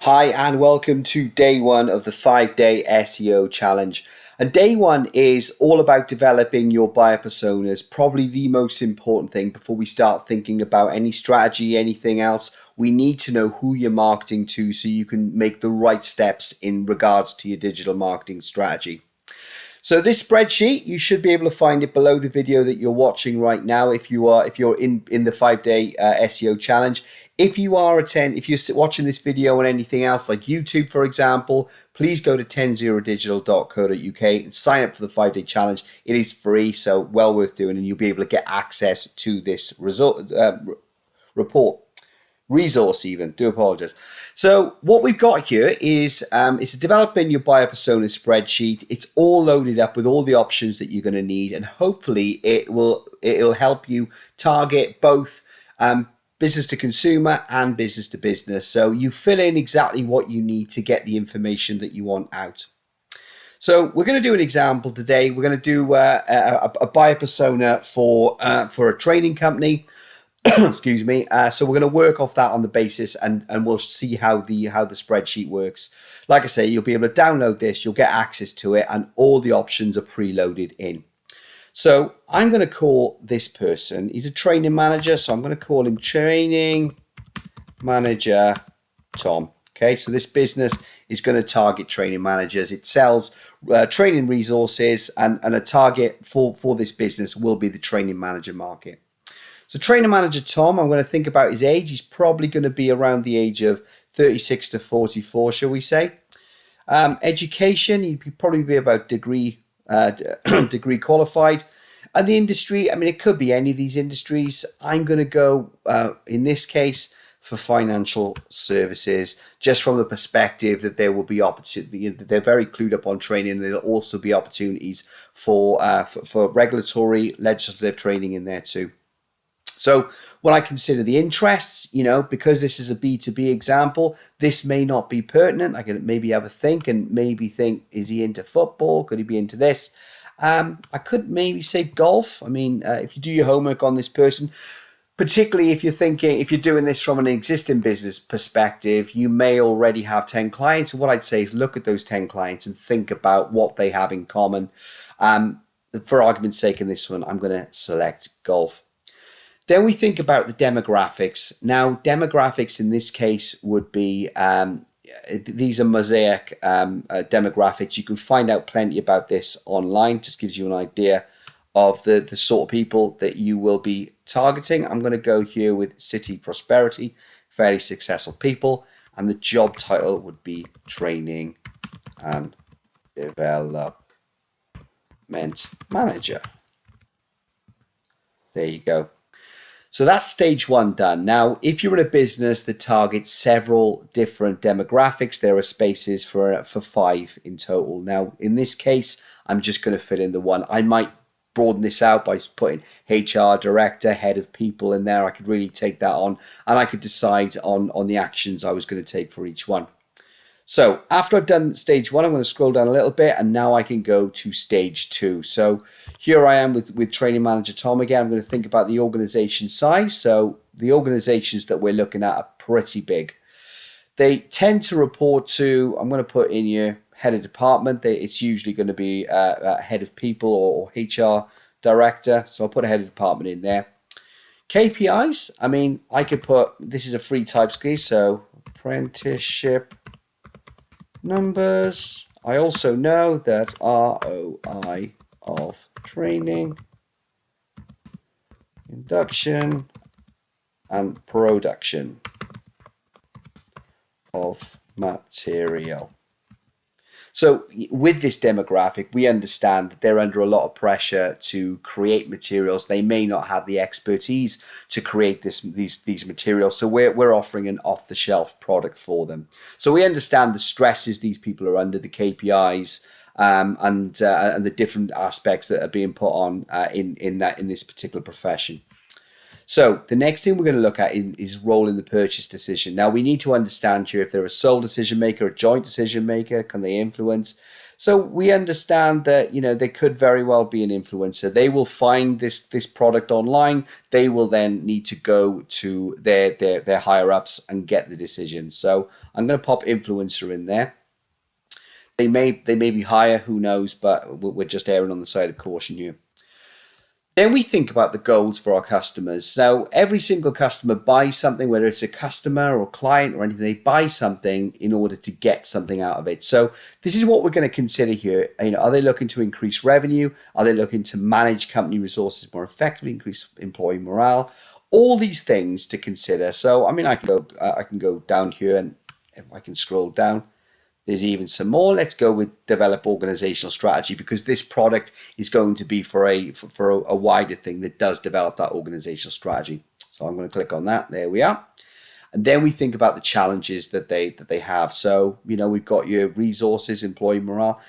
Hi and welcome to day one of the 5-day SEO challenge. And day one is all about developing your buyer personas, probably the most important thing before we start thinking about any strategy, anything else. We need to know who you're marketing to so you can make the right steps in regards to your digital marketing strategy. So this spreadsheet, you should be able to find it below the video that you're watching right now if you're in the 5-day SEO challenge. If you're watching this video on anything else like YouTube, for example, please go to 100digital.co.uk and sign up for the 5-day challenge. It is free, so well worth doing, and you'll be able to get access to this report. Resource even, do apologize. So what we've got here is it's developing your buyer persona spreadsheet. It's all loaded up with all the options that you're going to need, and hopefully it'll help you target both business to consumer and business to business. So you fill in exactly what you need to get the information that you want out. So we're going to do an example today. We're going to do a buyer persona for a training company. Excuse me. So we're going to work off that on the basis, and we'll see how the spreadsheet works. Like I say, you'll be able to download this. You'll get access to it, and all the options are preloaded in. So I'm going to call this person, he's a training manager, so I'm going to call him Training Manager Tom. Okay, so this business is going to target training managers. It sells training resources, and a target for this business will be the training manager market. So trainer manager Tom, I'm going to think about his age. He's probably going to be around the age of 36 to 44, shall we say. Education, he'd probably be about degree qualified. And the industry, I mean, it could be any of these industries. I'm going to go, in this case, for financial services, just from the perspective that there will be opportunity. They're very clued up on training. There'll also be opportunities for regulatory, legislative training in there too. So when I consider the interests, because this is a B2B example, this may not be pertinent. I can maybe have a think and maybe think, is he into football? Could he be into this? I could maybe say golf. I mean, if you do your homework on this person, particularly if you're doing this from an existing business perspective, you may already have 10 clients. So what I'd say is look at those 10 clients and think about what they have in common. For argument's sake, in this one, I'm going to select golf. Then we think about the demographics. Now, demographics in this case would be, these are mosaic demographics. You can find out plenty about this online. Just gives you an idea of the sort of people that you will be targeting. I'm going to go here with City Prosperity, fairly successful people. And the job title would be Training and Development Manager. There you go. So that's stage one done. Now, if you're in a business that targets several different demographics, there are spaces for 5 in total. Now, in this case, I'm just going to fill in the one. I might broaden this out by putting HR director, head of people in there. I could really take that on, and I could decide on the actions I was going to take for each one. So after I've done stage one, I'm going to scroll down a little bit, and now I can go to stage 2. So here I am with training manager Tom again. I'm going to think about the organization size. So the organizations that we're looking at are pretty big. They tend to report to, I'm going to put in your head of department. It's usually going to be a head of people or HR director. So I'll put a head of department in there. KPIs, I mean, I could put, this is a free typescript, so apprenticeship numbers. I also know that ROI of training, induction, and production of material. So with this demographic, we understand that they're under a lot of pressure to create materials. They may not have the expertise to create these materials. So we're offering an off-the-shelf product for them. So we understand the stresses these people are under, the KPIs, and the different aspects that are being put on in this particular profession. So the next thing we're going to look at is role in the purchase decision. Now we need to understand here if they're a sole decision maker, a joint decision maker, can they influence? So we understand that, they could very well be an influencer. They will find this product online. They will then need to go to their higher ups and get the decision. So I'm going to pop influencer in there. They may be higher, who knows, but we're just erring on the side of caution here. Then we think about the goals for our customers. So every single customer buys something, whether it's a customer or client or anything, they buy something in order to get something out of it. So this is what we're going to consider here. Are they looking to increase revenue? Are they looking to manage company resources more effectively, increase employee morale? All these things to consider. So, I mean, I can go down here, and if I can scroll down, there's even some more. Let's go with develop organizational strategy, because this product is going to be for a wider thing that does develop that organizational strategy. So I'm going to click on that. There we are. And then we think about the challenges that they have. So, we've got your resources, employee morale.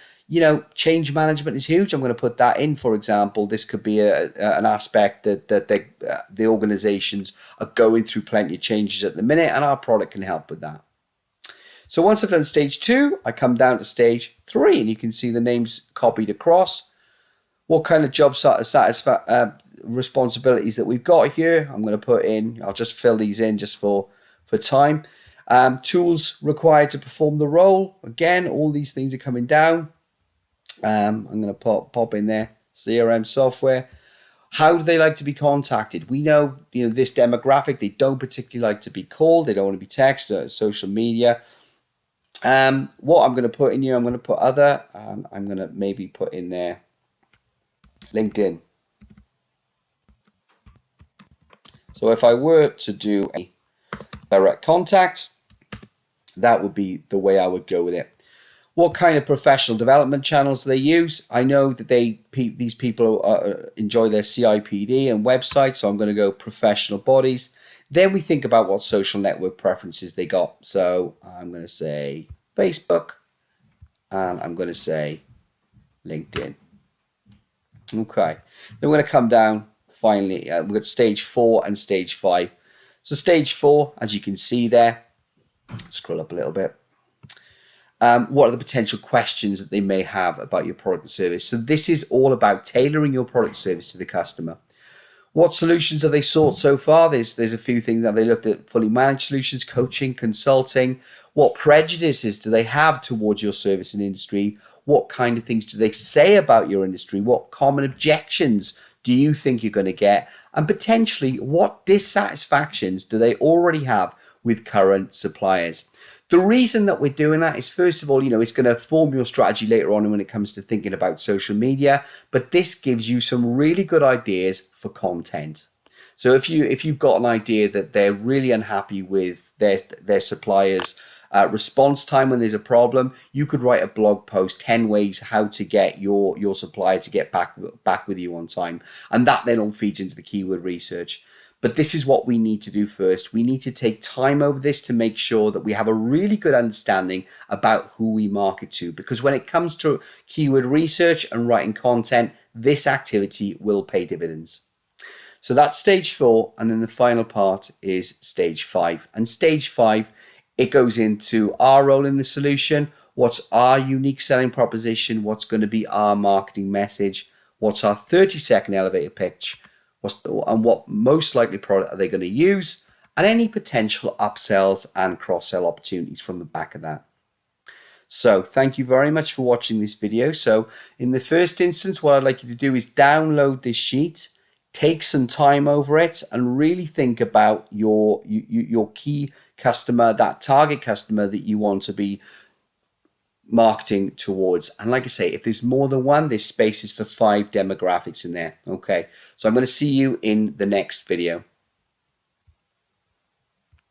Change management is huge. I'm going to put that in. For example, this could be an aspect that the organizations are going through plenty of changes at the minute, and our product can help with that. So once I've done stage 2, I come down to stage 3, and you can see the names copied across. What kind of job responsibilities that we've got here, I'm going to put in. I'll just fill these in just for time. Tools required to perform the role. Again, all these things are coming down. I'm going to pop in there, CRM software. How do they like to be contacted? We know, this demographic, they don't particularly like to be called. They don't want to be texted or social media. What I'm going to put in here, I'm going to put other, and I'm going to maybe put in there LinkedIn. So if I were to do a direct contact, that would be the way I would go with it. What kind of professional development channels do they use? I know that these people enjoy their CIPD and websites, so I'm going to go professional bodies. Then we think about what social network preferences they got. So I'm going to say Facebook, and I'm going to say LinkedIn. Okay. Then we're going to come down. Finally, we've got stage 4 and stage 5. So stage 4, as you can see there, scroll up a little bit. What are the potential questions that they may have about your product and service? So this is all about tailoring your product and service to the customer. What solutions have they sought so far? There's a few things that they looked at: fully managed solutions, coaching, consulting. What prejudices do they have towards your service and industry? What kind of things do they say about your industry? What common objections do you think you're going to get? And potentially, what dissatisfactions do they already have with current suppliers? The reason that we're doing that is, first of all, it's going to form your strategy later on when it comes to thinking about social media, but this gives you some really good ideas for content. So if you've got an idea that they're really unhappy with their suppliers' response time when there's a problem, you could write a blog post, 10 ways how to get your supplier to get back with you on time. And that then all feeds into the keyword research. But this is what we need to do first. We need to take time over this to make sure that we have a really good understanding about who we market to. Because when it comes to keyword research and writing content, this activity will pay dividends. So that's stage 4. And then the final part is stage 5. And stage 5, it goes into our role in the solution. What's our unique selling proposition? What's going to be our marketing message? What's our 30-second elevator pitch? And what most likely product are they going to use, and any potential upsells and cross-sell opportunities from the back of that. So thank you very much for watching this video. So in the first instance, what I'd like you to do is download this sheet, take some time over it, and really think about your key customer, that target customer that you want to be marketing towards. And like I say, if there's more than one, there's spaces for 5 demographics in there. Okay, so I'm going to see you in the next video.